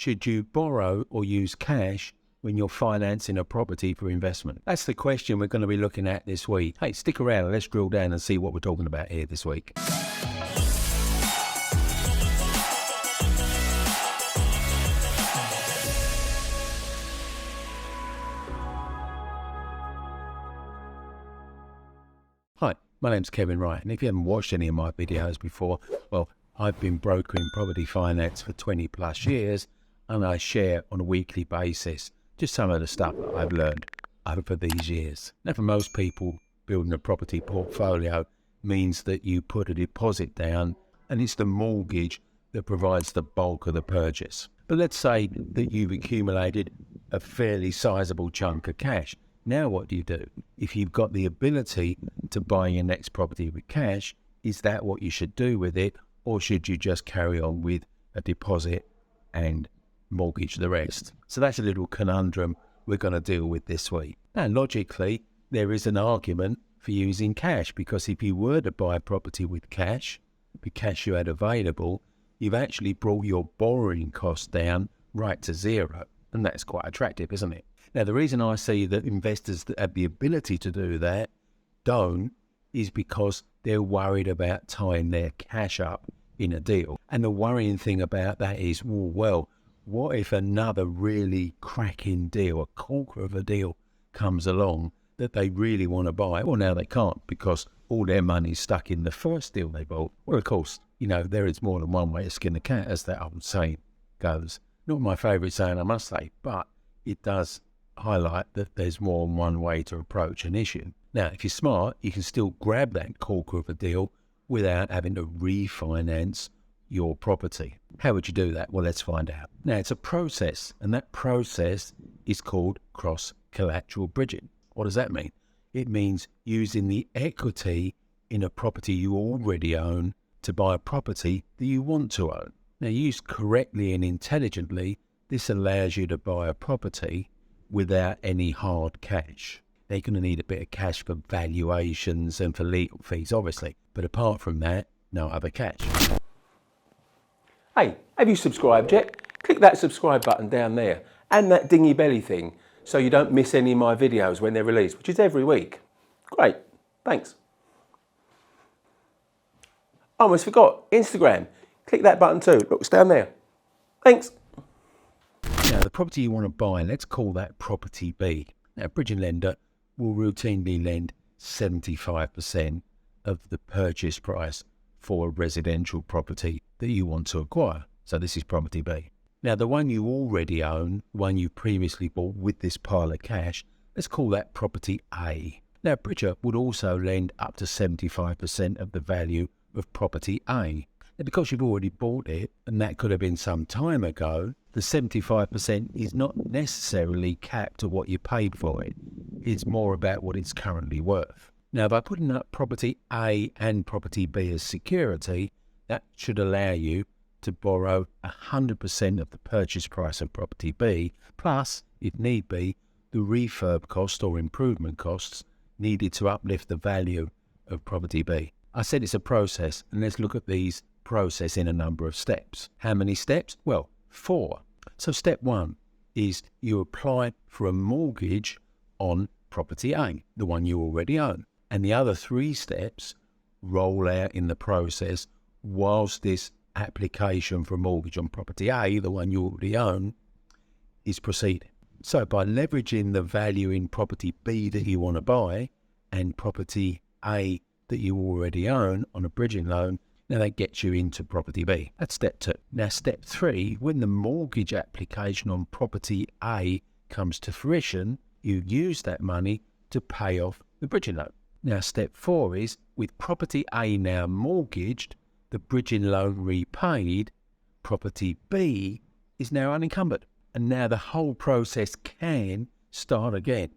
should you borrow or use cash when you're financing a property for investment? That's the question we're going to be looking at this week. Hey, stick around and let's drill down and see what we're talking about here this week. Hi, my name's Kevin Wright, and if you haven't watched any of my videos before, well, I've been brokering property finance for 20 plus years, and I share on a weekly basis just some of the stuff that I've learned over these years. Now, for most people, building a property portfolio means that you put a deposit down, and it's the mortgage that provides the bulk of the purchase. But let's say that you've accumulated a fairly sizable chunk of cash. Now what do you do? If you've got the ability to buy your next property with cash, is that what you should do with it? Or should you just carry on with a deposit and mortgage the rest? So that's a little conundrum we're going to deal with this week. Now, logically, there is an argument for using cash, because if you were to buy a property with cash you had available, you've actually brought your borrowing cost down right to zero. And that's quite attractive, isn't it? Now, the reason I see that investors that have the ability to do that don't is because they're worried about tying their cash up in a deal. And the worrying thing about that is, well, what if another really cracking deal, a corker of a deal, comes along that they really want to buy? Well, now they can't, because all their money's stuck in the first deal they bought. Well, of course, there is more than one way to skin a cat, as that old saying goes. Not my favourite saying, I must say, but it does highlight that there's more than one way to approach an issue. Now, if you're smart, you can still grab that corker of a deal without having to refinance your property. How would you do that? Well, let's find out. Now, it's a process, and that process is called cross-collateral bridging. What does that mean? It means using the equity in a property you already own to buy a property that you want to own. Now, used correctly and intelligently, this allows you to buy a property without any hard cash. Now, you're going to need a bit of cash for valuations and for legal fees, obviously. But apart from that, no other cash. Hey, have you subscribed yet? Click that subscribe button down there and that dingy belly thing so you don't miss any of my videos when they're released, which is every week. Great, thanks. I almost forgot, Instagram. Click that button too. Look, it's down there. Thanks. Now, the property you want to buy, let's call that property B. Now, a bridging lender will routinely lend 75% of the purchase price for a residential property that you want to acquire. So this is property B. Now, the one you already own, one you previously bought with this pile of cash, let's call that property A. Now, a bridger would also lend up to 75% of the value of property A. Now, because you've already bought it, and that could have been some time ago, the 75% is not necessarily capped to what you paid for it. It's more about what it's currently worth. Now, by putting up property A and property B as security, that should allow you to borrow 100% of the purchase price of property B, plus, if need be, the refurb cost or improvement costs needed to uplift the value of property B. I said it's a process, and let's look at these process in a number of steps. How many steps? Well, 4. So step 1 is you apply for a mortgage on property A, the one you already own. And the other 3 steps roll out in the process whilst this application for a mortgage on property A, the one you already own, is proceeding. So by leveraging the value in property B that you want to buy and property A that you already own on a bridging loan, now that gets you into property B. That's step 2. Now step 3, when the mortgage application on property A comes to fruition, you use that money to pay off the bridging loan. Now step 4 is, with property A now mortgaged, the bridging loan repaid, property B is now unencumbered. And now the whole process can start again.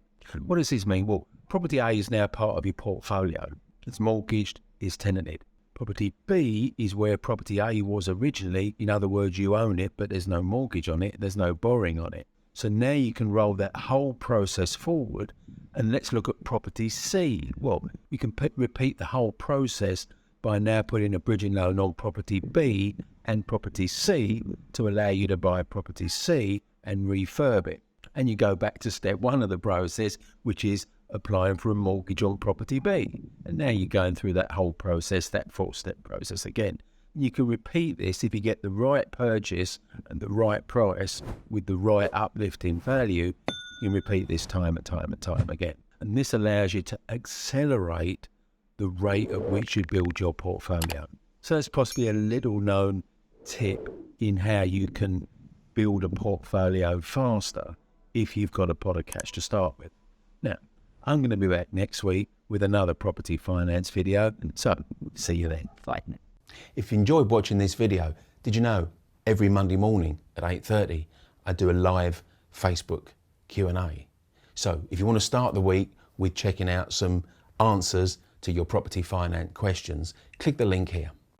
What does this mean? Well, property A is now part of your portfolio. It's mortgaged, it's tenanted. Property B is where property A was originally. In other words, you own it, but there's no mortgage on it. There's no borrowing on it. So now you can roll that whole process forward, and let's look at property C. Well, you can repeat the whole process by now putting a bridging loan on property B and property C to allow you to buy property C and refurb it. And you go back to step 1 of the process, which is applying for a mortgage on property B. And now you're going through that whole process, that 4-step process again. You can repeat this if you get the right purchase and the right price with the right uplift in value. You can repeat this time and time and time again. And this allows you to accelerate the rate at which you build your portfolio. So that's possibly a little known tip in how you can build a portfolio faster if you've got a pot of cash to start with. Now, I'm going to be back next week with another property finance video. So, see you then. Bye. If you enjoyed watching this video, did you know every Monday morning at 8:30 I do a live Facebook Q&A. So if you want to start the week with checking out some answers to your property finance questions, click the link here.